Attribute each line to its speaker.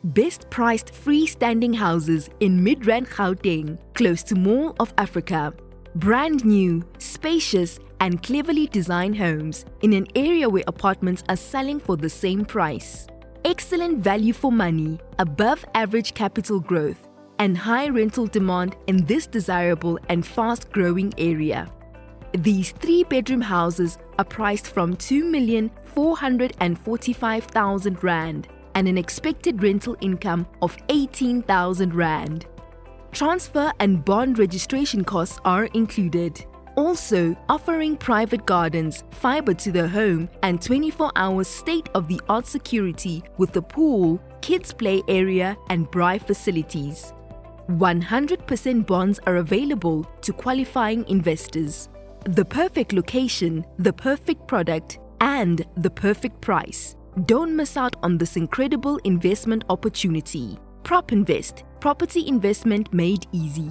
Speaker 1: Best priced freestanding houses in Midrand, Gauteng, close to Mall of Africa. Brand new, spacious and cleverly designed homes in an area where apartments are selling for the same price. Excellent value for money, above average capital growth, and high rental demand in this desirable and fast-growing area. These 3-bedroom houses are priced from 2,445,000 Rand and an expected rental income of 18,000 Rand. Transfer and bond registration costs are included. Also offering private gardens, fiber to the home, and 24-hour state-of-the-art security with a pool, kids' play area, and braai facilities. 100% bonds are available to qualifying investors. The perfect location, the perfect product, and the perfect price. Don't miss out on this incredible investment opportunity. PropInvest, property investment made easy.